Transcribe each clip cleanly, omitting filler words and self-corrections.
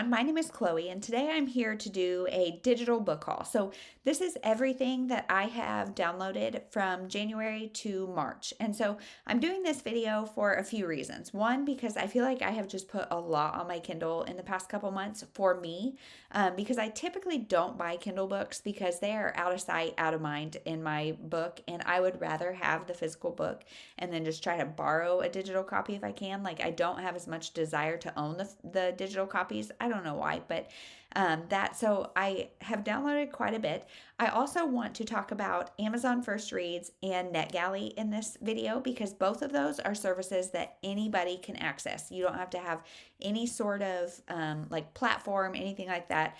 everyone. My name is Chloe, and today I'm here to do a digital book haul. So, this is everything that I have downloaded from January to March. And so, I'm doing this video for a few reasons. One, because I feel like I have just put a lot on my Kindle in the past couple months for me, because I typically don't buy Kindle books because they are out of sight, out of mind in my book, and I would rather have the physical book and then just try to borrow a digital copy if I can. Like, I don't have as much desire to own the digital copies. I don't know why, but so I have downloaded quite a bit. I also want to talk about Amazon First Reads and NetGalley in this video because both of those are services that anybody can access. You don't have to have any sort of like platform, anything like that.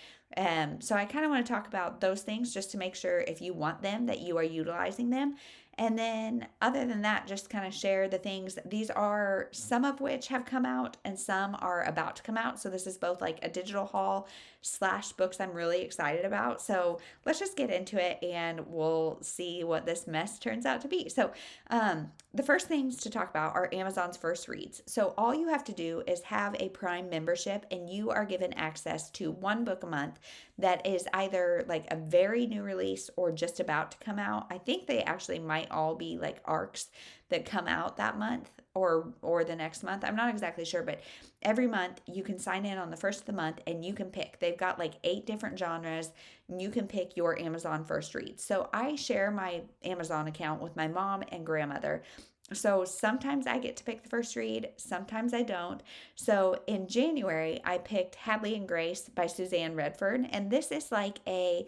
So I kind of want to talk about those things just to make sure if you want them that you are utilizing them. And then other than that, just kind of share the things. These are some of which have come out and some are about to come out. So this is both like a digital haul / books I'm really excited about. So let's just get into it and we'll see what this mess turns out to be. So the first things to talk about are Amazon's First Reads. So all you have to do is have a Prime membership and you are given access to one book a month that is either like a very new release or just about to come out. I think they actually might all be like arcs that come out that month or the next month. I'm not exactly sure, but every month you can sign in on the first of the month and you can pick. They've got like 8 different genres and you can pick your Amazon First Read. So I share my Amazon account with my mom and grandmother. So sometimes I get to pick the first read, sometimes I don't. So in January, I picked Hadley and Grace by Suzanne Redford. And this is like I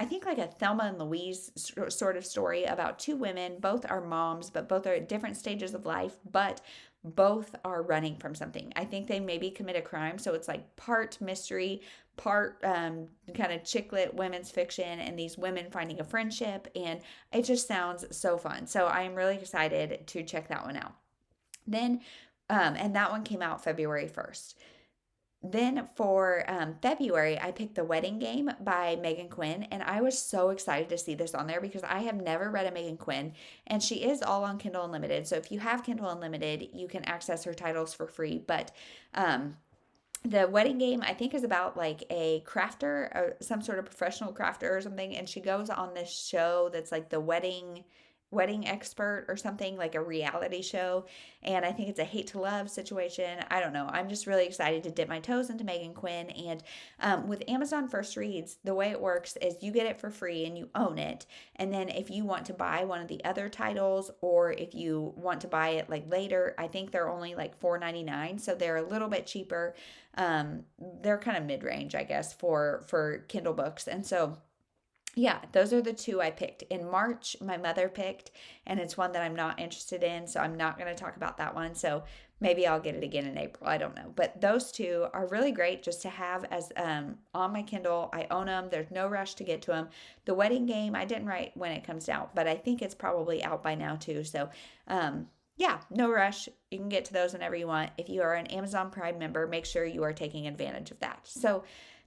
think like a Thelma and Louise sort of story about 2 women. Both are moms, but both are at different stages of life, but both are running from something. I think they maybe commit a crime. So it's like part mystery, part kind of chick lit women's fiction, and these women finding a friendship. And it just sounds so fun. So I am really excited to check that one out. Then, and that one came out February 1st. Then for February, I picked The Wedding Game by Megan Quinn, and I was so excited to see this on there because I have never read a Megan Quinn, and she is all on Kindle Unlimited. So if you have Kindle Unlimited, you can access her titles for free. But The Wedding Game, I think, is about like a crafter, or some sort of professional crafter or something, and she goes on this show that's like the wedding expert or something, like a reality show, and I think it's a hate to love situation. I don't know. I'm just really excited to dip my toes into Megan Quinn. And with Amazon First Reads, the way it works is you get it for free and you own it, and then if you want to buy one of the other titles or if you want to buy it like later, I think they're only like $4.99, so they're a little bit cheaper. They're kind of mid-range, I guess, for Kindle books. And so yeah, those are the 2 I picked. In March, my mother picked, and it's one that I'm not interested in, so I'm not going to talk about that one. So maybe I'll get it again in April. I don't know. But those 2 are really great just to have as on my Kindle. I own them. There's no rush to get to them. The Wedding Game, I didn't write when it comes out, but I think it's probably out by now too. So yeah, no rush. You can get to those whenever you want. If you are an Amazon Prime member, make sure you are taking advantage of that. So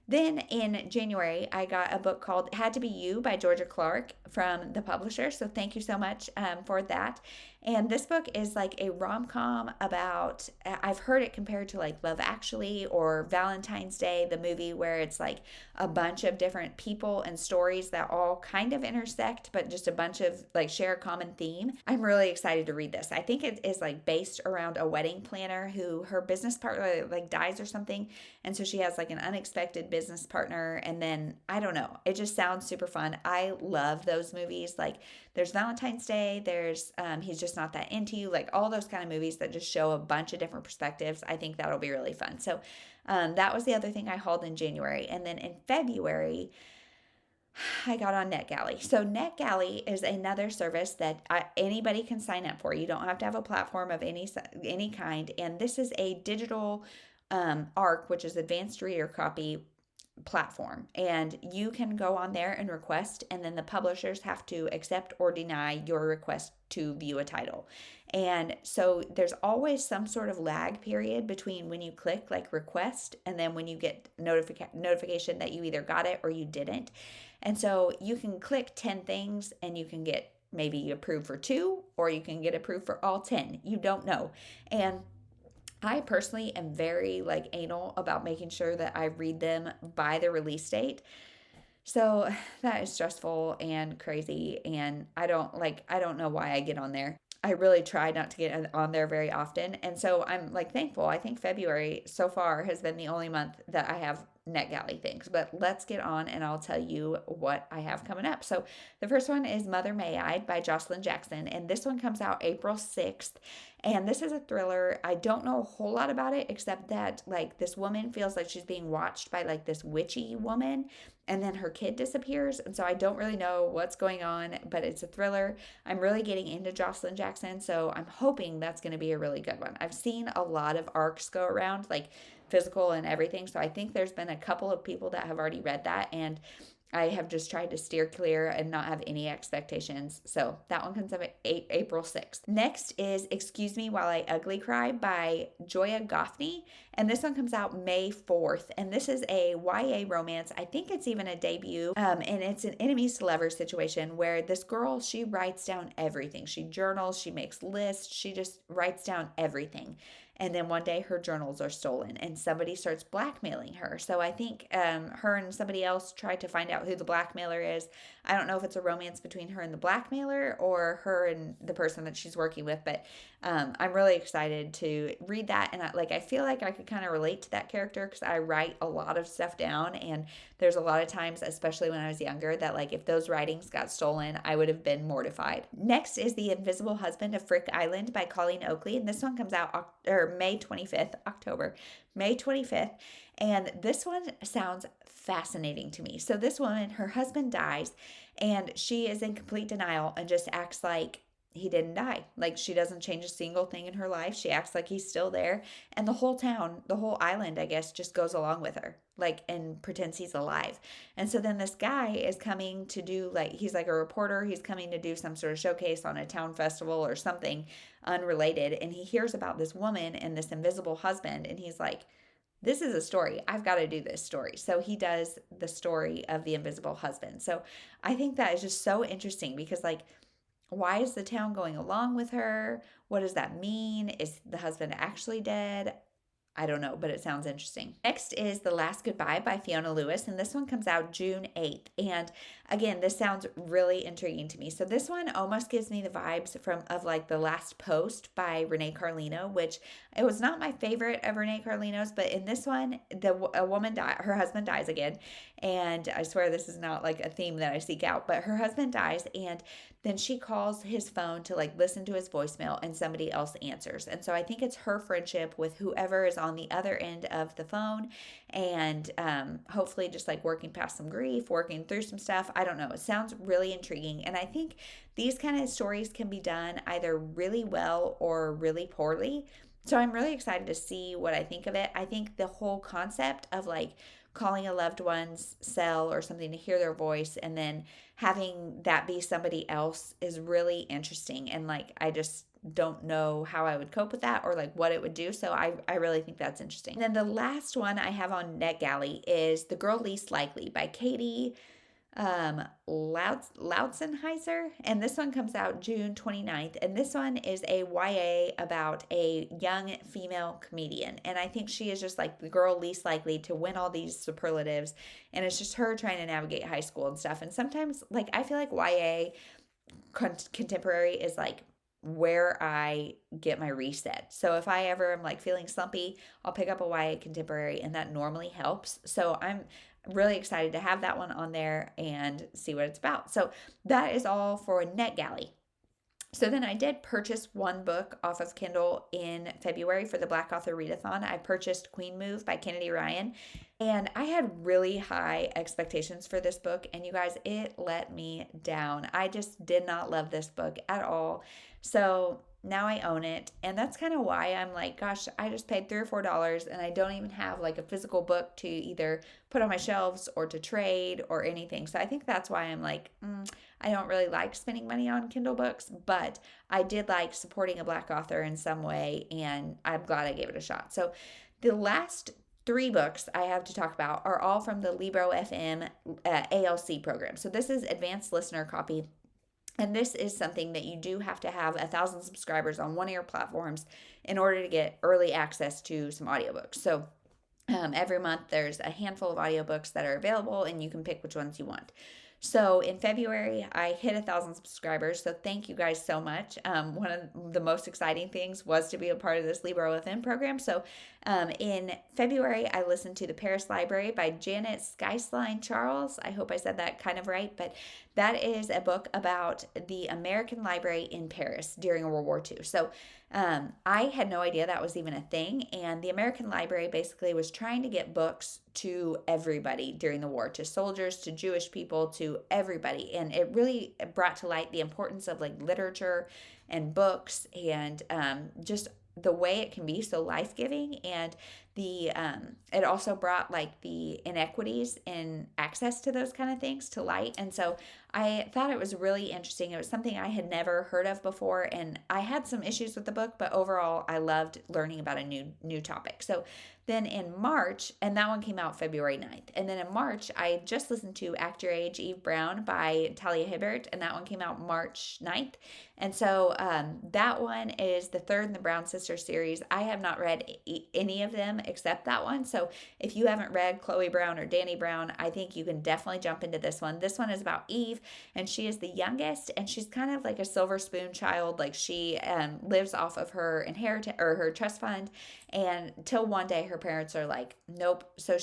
then in January, I got a book called Had to Be You by Georgia Clark from the publisher. So thank you so much for that. And this book is like a rom-com about, I've heard it compared to like Love Actually or Valentine's Day, the movie, where it's like a bunch of different people and stories that all kind of intersect, but just a bunch of like share a common theme. I'm really excited to read this. I think it is like based around a wedding planner who her business partner like dies or something. And so she has like an unexpected business partner. And then I don't know, it just sounds super fun. I love those movies. Like there's Valentine's Day, there's He's Just Not That Into You, like all those kind of movies that just show a bunch of different perspectives. I think that'll be really fun. So that was the other thing I hauled in January. And then in February, I got on NetGalley. So NetGalley is another service that anybody can sign up for. You don't have to have a platform of any kind. And this is a digital ARC, which is Advanced Reader Copy platform, and you can go on there and request, and then the publishers have to accept or deny your request to view a title. And so there's always some sort of lag period between when you click like request and then when you get notification that you either got it or you didn't. And so you can click 10 things and you can get maybe approved for 2 or you can get approved for all 10. You don't know. And I personally am very like anal about making sure that I read them by the release date. So that is stressful and crazy. And I don't know why I get on there. I really try not to get on there very often. And so I'm like thankful. I think February so far has been the only month that I have NetGalley things. But let's get on and I'll tell you what I have coming up. So the first one is Mother May I by Jocelyn Jackson. And this one comes out April 6th. And this is a thriller. I don't know a whole lot about it except that like this woman feels like she's being watched by like this witchy woman, and then her kid disappears. And so I don't really know what's going on, but it's a thriller. I'm really getting into Jocelyn Jackson, so I'm hoping that's going to be a really good one. I've seen a lot of arcs go around, like physical and everything, so I think there's been a couple of people that have already read that, and I have just tried to steer clear and not have any expectations. So that one comes up at April 6th. Next is Excuse Me While I Ugly Cry by Joya Goffney. And this one comes out May 4th. And this is a YA romance. I think it's even a debut. And it's an enemies to lovers situation where this girl, she writes down everything. She journals, she makes lists, she just writes down everything. And then one day her journals are stolen and somebody starts blackmailing her. So I think her and somebody else try to find out who the blackmailer is. I don't know if it's a romance between her and the blackmailer or her and the person that she's working with, but I'm really excited to read that. And I feel like I could kind of relate to that character because I write a lot of stuff down. And there's a lot of times, especially when I was younger, that like if those writings got stolen, I would have been mortified. Next is The Invisible Husband of Frick Island by Colleen Oakley. And this one comes out May 25th, May 25th. And this one sounds fascinating to me. So this woman, her husband dies and she is in complete denial and just acts like he didn't die. Like she doesn't change a single thing in her life. She acts like he's still there. And the whole town, the whole island, I guess, just goes along with her, like, and pretends he's alive. And so then this guy is coming to do, like, he's like a reporter. He's coming to do some sort of showcase on a town festival or something unrelated. And he hears about this woman and this invisible husband. And he's like, this is a story. I've got to do this story. So he does the story of the invisible husband. So I think that is just so interesting because, like, why is the town going along with her? What does that mean? Is the husband actually dead? I don't know, but it sounds interesting. Next is The Last Goodbye by Fiona Lewis, and this one comes out June 8th. And again, this sounds really intriguing to me. So this one almost gives me the vibes of like The Last Post by Renee Carlino, which it was not my favorite of Renee Carlino's, but in this one, a woman her husband dies again. And I swear this is not like a theme that I seek out, but her husband dies and then she calls his phone to like listen to his voicemail and somebody else answers. And so I think it's her friendship with whoever is on the other end of the phone and hopefully just like working past some grief, working through some stuff. I don't know. It sounds really intriguing. And I think these kind of stories can be done either really well or really poorly. So I'm really excited to see what I think of it. I think the whole concept of like calling a loved one's cell or something to hear their voice and then having that be somebody else is really interesting. And like, I just don't know how I would cope with that or like what it would do. So I really think that's interesting. And then the last one I have on NetGalley is The Girl Least Likely by Katie Loudsenheiser, and this one comes out June 29th, and this one is a YA about a young female comedian, and I think she is just like the girl least likely to win all these superlatives, and it's just her trying to navigate high school and stuff. And sometimes like I feel like YA contemporary is like where I get my reset. So if I ever am like feeling slumpy, I'll pick up a YA contemporary and that normally helps. So I'm really excited to have that one on there and see what it's about. So that is all for NetGalley. So then I did purchase one book off of Kindle in February for the Black Author Readathon. I purchased Queen Move by Kennedy Ryan. And I had really high expectations for this book. And you guys, it let me down. I just did not love this book at all. So now I own it. And that's kind of why I'm like, gosh, I just paid $3 or $4 and I don't even have like a physical book to either put on my shelves or to trade or anything. So I think that's why I'm like, I don't really like spending money on Kindle books, but I did like supporting a Black author in some way, and I'm glad I gave it a shot. So the last 3 books I have to talk about are all from the Libro FM ALC program. So this is Advanced Listener Copy. And this is something that you do have to have 1,000 subscribers on one of your platforms in order to get early access to some audiobooks. So every month there's a handful of audiobooks that are available, and you can pick which ones you want. So in February, I hit 1,000 subscribers. So thank you guys so much. One of the most exciting things was to be a part of this Libro FM program. So in February, I listened to The Paris Library by Janet Skysline Charles. I hope I said that kind of right, but that is a book about the American library in Paris during World War II. So I had no idea that was even a thing. And the American library basically was trying to get books to everybody during the war, to soldiers, to Jewish people, to everybody. And it really brought to light the importance of like literature and books, and just the way it can be so life-giving. And the it also brought like the inequities in access to those kind of things to light. And so I thought it was really interesting. It was something I had never heard of before, and I had some issues with the book, but overall I loved learning about a new topic. So then in March, and that one came out February 9th. And then in March, I just listened to Act Your Age, Eve Brown by Talia Hibbert, and that one came out March 9th. And so that one is the third in the Brown Sisters series. I have not read any of them except that one. So if you haven't read Chloe Brown or Danny Brown, I think you can definitely jump into this one. This one is about Eve, and she is the youngest, and she's kind of like a silver spoon child. Like she lives off of her inheritance or her trust fund, and till one day her parents are like, nope. So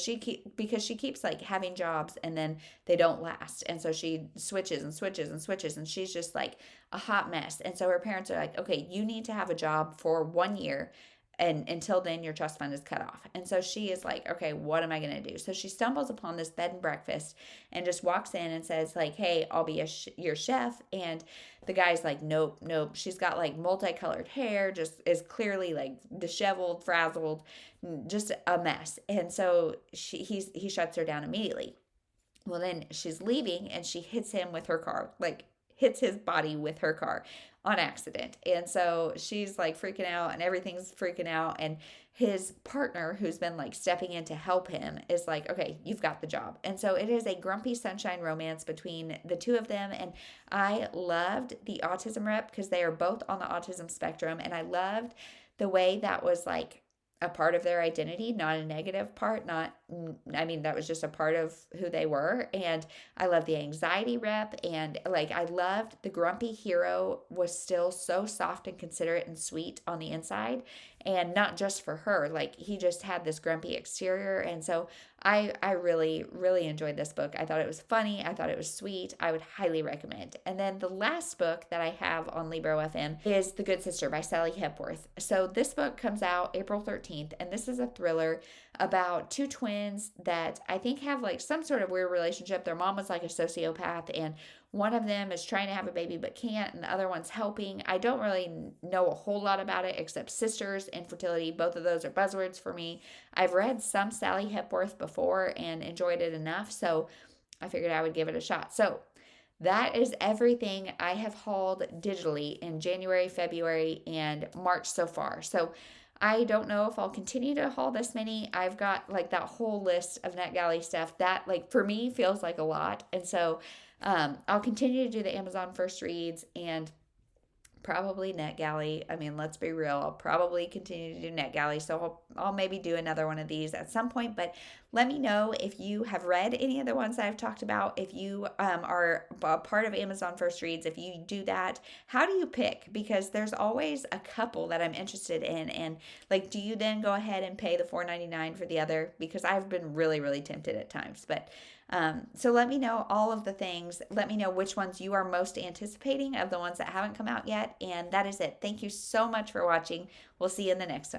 because she keeps like having jobs and then they don't last, and so she switches and switches and switches, and she's just like a hot mess. And so her parents are like, okay, you need to have a job for 1 year, and until then your trust fund is cut off. And so she is like, okay, what am I going to do? So she stumbles upon this bed and breakfast and just walks in and says like, hey, I'll be your chef. And the guy's like, nope. She's got like multicolored hair, just is clearly like disheveled, frazzled, just a mess. And so he shuts her down immediately. Well, then she's leaving and she hits him with her car, like hits his body with her car on accident. And so she's like freaking out, and everything's freaking out. And his partner, who's been like stepping in to help him, is like, okay, you've got the job. And so it is a grumpy sunshine romance between the two of them. And I loved the autism rep because they are both on the autism spectrum. And I loved the way that was like a part of their identity, not a negative part, that was just a part of who they were. And I love the anxiety rep, and like I loved the grumpy hero was still so soft and considerate and sweet on the inside, and not just for her, like he just had this grumpy exterior. And so I really, really enjoyed this book. I thought it was funny. I thought it was sweet. I would highly recommend. And then the last book that I have on Libro FM is The Good Sister by Sally Hepworth. So this book comes out April 13th, and this is a thriller about two twins that I think have like some sort of weird relationship. Their mom was like a sociopath, and one of them is trying to have a baby but can't, and the other one's helping. I don't really know a whole lot about it except sisters, infertility. Both of those are buzzwords for me. I've read some Sally Hepworth before and enjoyed it enough, so I figured I would give it a shot. So that is everything I have hauled digitally in January, February, and March so far. So I don't know if I'll continue to haul this many. I've got like that whole list of NetGalley stuff that like for me feels like a lot. And so I'll continue to do the Amazon First Reads and probably NetGalley. I mean, let's be real. I'll probably continue to do NetGalley. So I'll maybe do another one of these at some point. But let me know if you have read any of the ones that I've talked about. If you are a part of Amazon First Reads, if you do that, how do you pick? Because there's always a couple that I'm interested in. And like, do you then go ahead and pay the $4.99 for the other? Because I've been really, really tempted at times. But so let me know all of the things. Let me know which ones you are most anticipating of the ones that haven't come out yet. And that is it. Thank you so much for watching. We'll see you in the next one.